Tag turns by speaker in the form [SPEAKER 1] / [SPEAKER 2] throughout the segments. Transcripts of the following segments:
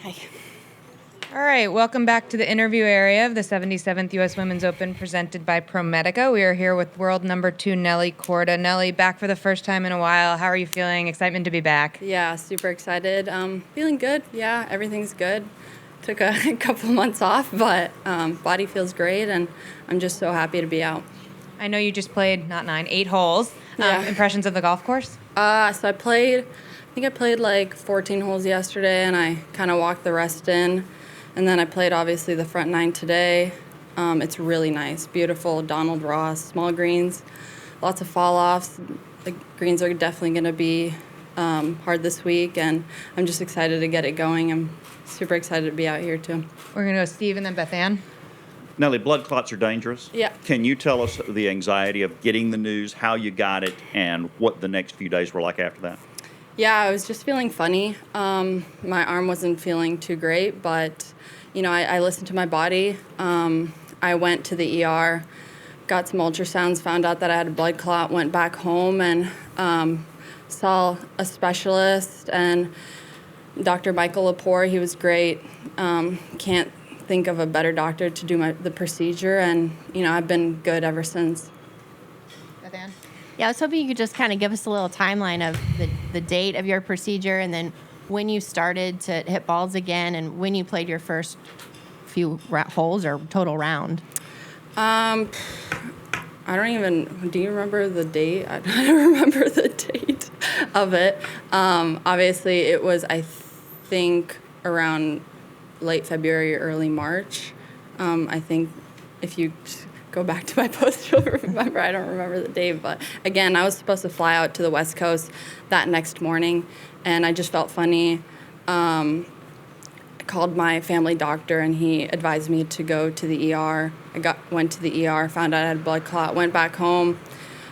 [SPEAKER 1] Hi.
[SPEAKER 2] All right, welcome back to the interview area of the 77th U.S. Women's Open presented by ProMedica. We are here with world number 2, Nelly Korda. Nelly, back for the first time in a while. How are you feeling? Excitement to be back?
[SPEAKER 1] Yeah, super excited. Feeling good. Yeah, everything's good. Took a couple months off, but body feels great, and I'm just so happy to be out.
[SPEAKER 2] I know you just played, 8 holes.
[SPEAKER 1] Yeah.
[SPEAKER 2] Impressions of the golf course?
[SPEAKER 1] So I think I played like 14 holes yesterday, and I kind of walked the rest in. And then I played, obviously, the front 9 today. It's really nice, beautiful, Donald Ross, small greens, lots of fall-offs. The greens are definitely going to be hard this week, and I'm just excited to get it going. I'm super excited to be out here, too.
[SPEAKER 2] We're going to go Steve and then Beth Ann.
[SPEAKER 3] Nelly, blood clots are dangerous.
[SPEAKER 1] Yeah.
[SPEAKER 3] Can you tell us the anxiety of getting the news, how you got it, and what the next few days were like after that?
[SPEAKER 1] Yeah, I was just feeling funny. My arm wasn't feeling too great, but, I listened to my body. I went to the ER, got some ultrasounds, found out that I had a blood clot, went back home and saw a specialist, and Dr. Michael Lepore. He was great. Can't think of a better doctor to do the procedure, and, I've been good ever since.
[SPEAKER 2] Beth Ann?
[SPEAKER 4] Yeah, I was hoping you could just kind of give us a little timeline of the date of your procedure and then when you started to hit balls again and when you played your first few holes or total round.
[SPEAKER 1] I don't even, do you remember the date? I don't remember the date of it. Obviously, it was, I think, around late February or early March. I think if you go back to my post, you'll remember. I don't remember the date, but again, I was supposed to fly out to the West Coast that next morning, and I just felt funny. I called my family doctor, and he advised me to go to the ER. Went to the ER, found out I had a blood clot, went back home,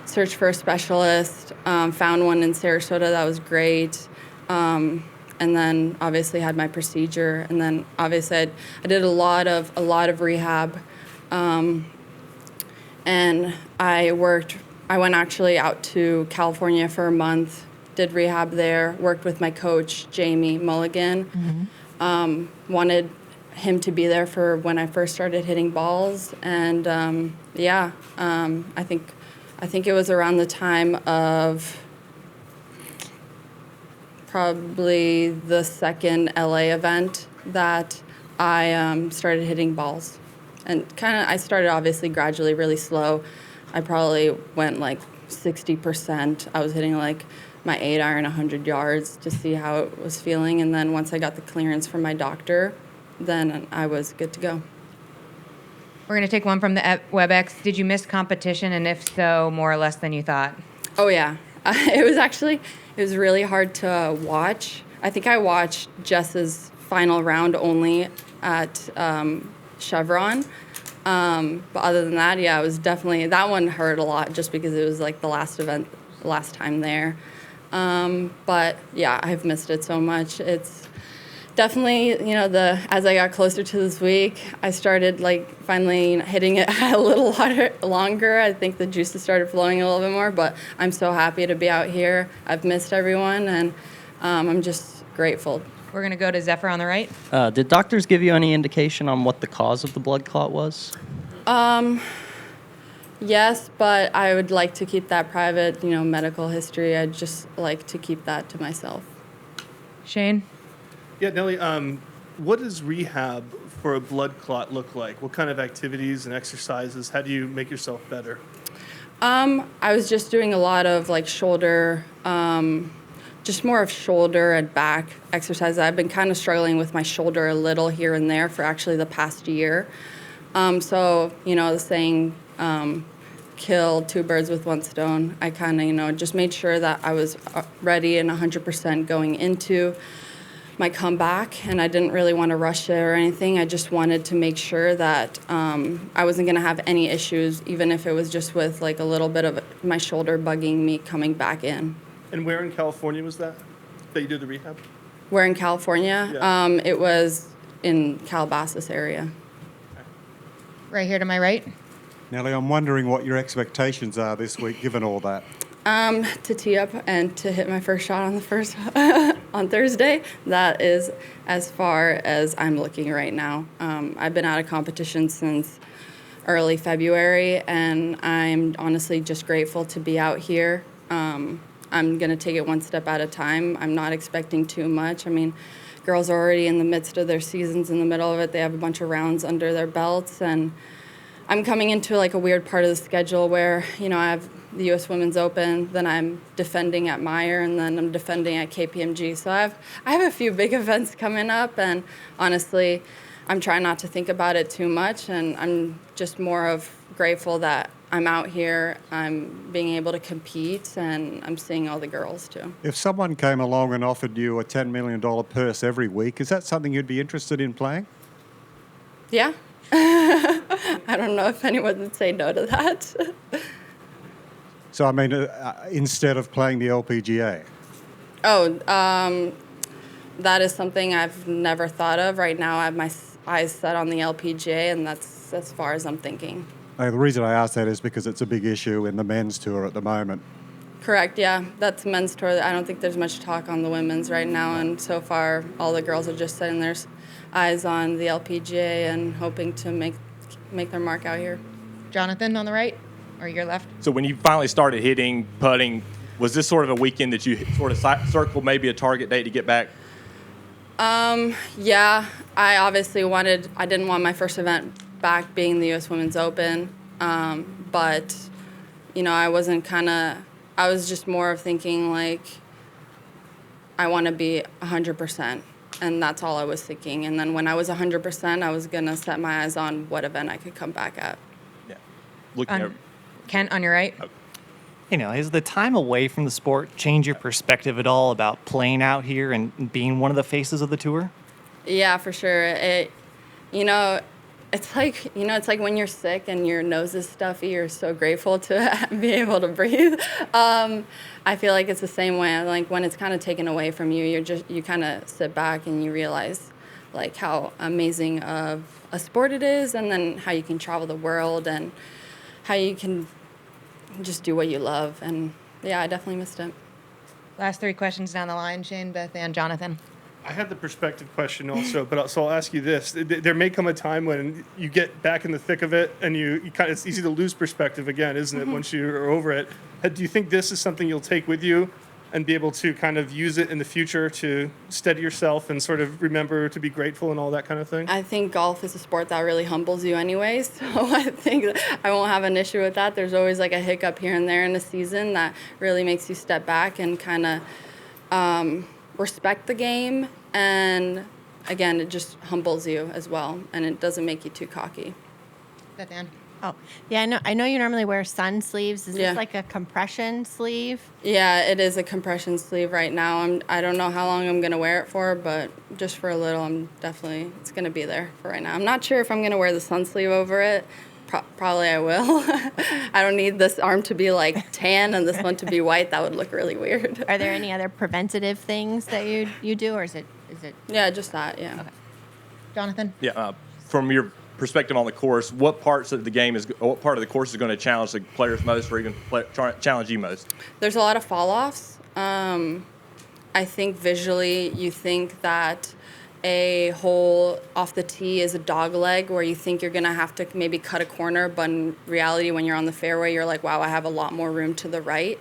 [SPEAKER 1] searched for a specialist, found one in Sarasota that was great, and then obviously had my procedure, and then obviously I did a lot of rehab. And I went actually out to California for a month, did rehab there, worked with my coach, Jamie Mulligan. Wanted him to be there for when I first started hitting balls. And I think it was around the time of probably the second LA event that I started hitting balls. And I started obviously gradually, really slow. I probably went like 60%. I was hitting like my 8-iron 100 yards to see how it was feeling. And then once I got the clearance from my doctor, then I was good to go.
[SPEAKER 2] We're going to take one from the WebEx. Did you miss competition, and if so, more or less than you thought?
[SPEAKER 1] Oh, yeah. It was really hard to watch. I think I watched Jess's final round only at Chevron. But other than that, yeah, it was definitely, that one hurt a lot just because it was like the last event, last time there. But yeah, I've missed it so much. It's definitely, as I got closer to this week, I started like finally hitting it a little longer. I think the juices started flowing a little bit more, but I'm so happy to be out here. I've missed everyone, and I'm just grateful.
[SPEAKER 2] We're going to go to Zephyr on the right.
[SPEAKER 5] Did doctors give you any indication on what the cause of the blood clot was?
[SPEAKER 1] Yes, but I would like to keep that private, medical history. I'd just like to keep that to myself.
[SPEAKER 2] Shane?
[SPEAKER 6] Yeah, Nelly, what does rehab for a blood clot look like? What kind of activities and exercises? How do you make yourself better?
[SPEAKER 1] I was just doing a lot of like shoulder, just more of shoulder and back exercises. I've been kind of struggling with my shoulder a little here and there for actually the past year. So, the saying, kill two birds with one stone. I kind of, just made sure that I was ready and 100% going into my comeback, and I didn't really want to rush it or anything. I just wanted to make sure that I wasn't going to have any issues, even if it was just with like a little bit of my shoulder bugging me coming back in.
[SPEAKER 6] And where in California was that you did the rehab?
[SPEAKER 1] Where in California?
[SPEAKER 6] Yeah.
[SPEAKER 1] It was in Calabasas area.
[SPEAKER 2] Right here to my right.
[SPEAKER 7] Nelly, I'm wondering what your expectations are this week, given all that.
[SPEAKER 1] To tee up and to hit my first shot on the first on Thursday. That is as far as I'm looking right now. I've been out of competition since early February, and I'm honestly just grateful to be out here. I'm going to take it one step at a time. I'm not expecting too much. I mean, girls are already in the midst of their seasons, in the middle of it. They have a bunch of rounds under their belts, and I'm coming into like a weird part of the schedule where, you know, I have the U.S. Women's Open, then I'm defending at Meyer, and then I'm defending at KPMG. So I have a few big events coming up, and honestly, I'm trying not to think about it too much, and I'm just more of grateful that I'm out here, I'm being able to compete, and I'm seeing all the girls too.
[SPEAKER 7] If someone came along and offered you a $10 million purse every week, is that something you'd be interested in playing?
[SPEAKER 1] Yeah. I don't know if anyone would say no to that.
[SPEAKER 7] So, I mean, instead of playing the LPGA?
[SPEAKER 1] That is something I've never thought of. Right now, I have my eyes set on the LPGA, and that's as far as I'm thinking.
[SPEAKER 7] The reason I ask that is because it's a big issue in the men's tour at the moment.
[SPEAKER 1] Correct, yeah. That's men's tour. I don't think there's much talk on the women's right now, and so far, all the girls are just setting their eyes on the LPGA and hoping to make their mark out here.
[SPEAKER 2] Jonathan on the right or your left?
[SPEAKER 8] So when you finally started hitting, putting, was this sort of a weekend that you sort of circled maybe a target date to get back?
[SPEAKER 1] Yeah, I didn't want my first event back being the U.S. Women's Open, but, you know, I was just more of thinking, like, I want to be 100%, and that's all I was thinking. And then when I was 100%, I was going to set my eyes on what event I could come back at.
[SPEAKER 8] Yeah. Looking at
[SPEAKER 2] Kent on your right.
[SPEAKER 9] You know, has the time away from the sport changed your perspective at all about playing out here and being one of the faces of the tour?
[SPEAKER 1] Yeah, for sure. It's like when you're sick and your nose is stuffy, you're so grateful to be able to breathe. I feel like it's the same way. Like when it's kind of taken away from you, you kind of sit back and you realize like how amazing of a sport it is, and then how you can travel the world and how you can just do what you love. And yeah, I definitely missed it.
[SPEAKER 2] Last three questions down the line, Shane, Beth, and Jonathan.
[SPEAKER 6] I had the perspective question also, but so I'll ask you this: there may come a time when you get back in the thick of it, and it's easy to lose perspective again, isn't it? Once you're over it, do you think this is something you'll take with you and be able to kind of use it in the future to steady yourself and sort of remember to be grateful and all that kind of thing?
[SPEAKER 1] I think golf is a sport that really humbles you anyways, so I think that I won't have an issue with that. There's always like a hiccup here and there in a season that really makes you step back and kind of respect the game, and again, it just humbles you as well, and it doesn't make you too cocky.
[SPEAKER 2] Beth Ann.
[SPEAKER 4] Oh, yeah, I know you normally wear sun sleeves. Is
[SPEAKER 1] Yeah.
[SPEAKER 4] this like a compression sleeve?
[SPEAKER 1] Yeah, it is a compression sleeve right now. I don't know how long I'm going to wear it for, but just for a little, it's going to be there for right now. I'm not sure if I'm going to wear the sun sleeve over it. Probably I will. I don't need this arm to be like tan and this one to be white. That would look really weird.
[SPEAKER 4] Are there any other preventative things that you do, or is it?
[SPEAKER 1] Yeah, just that, yeah.
[SPEAKER 4] Okay.
[SPEAKER 2] Jonathan?
[SPEAKER 8] Yeah. From your perspective on the course, what part of the course is going to challenge the players most, or even challenge you most?
[SPEAKER 1] There's a lot of fall-offs. I think visually you think that a hole off the tee is a dog leg where you think you're going to have to maybe cut a corner, but in reality when you're on the fairway, you're like, wow, I have a lot more room to the right.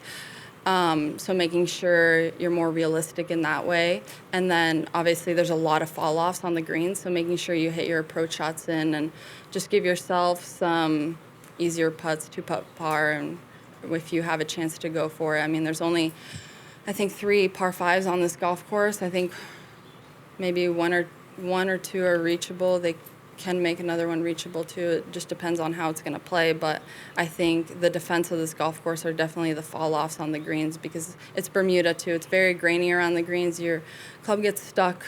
[SPEAKER 1] So making sure you're more realistic in that way. And then obviously there's a lot of fall-offs on the greens, so making sure you hit your approach shots in and just give yourself some easier putts to putt par, and if you have a chance to go for it. I mean, there's only, I think, 3 par 5s on this golf course. I think maybe one or two are reachable. They can make another one reachable too. It just depends on how it's going to play. But I think the defense of this golf course are definitely the fall-offs on the greens, because it's Bermuda too. It's very grainy around the greens. Your club gets stuck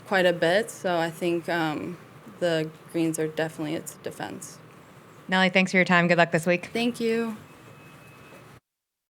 [SPEAKER 1] quite a bit. So I think the greens are definitely its defense.
[SPEAKER 2] Nelly, thanks for your time. Good luck this week.
[SPEAKER 1] Thank you.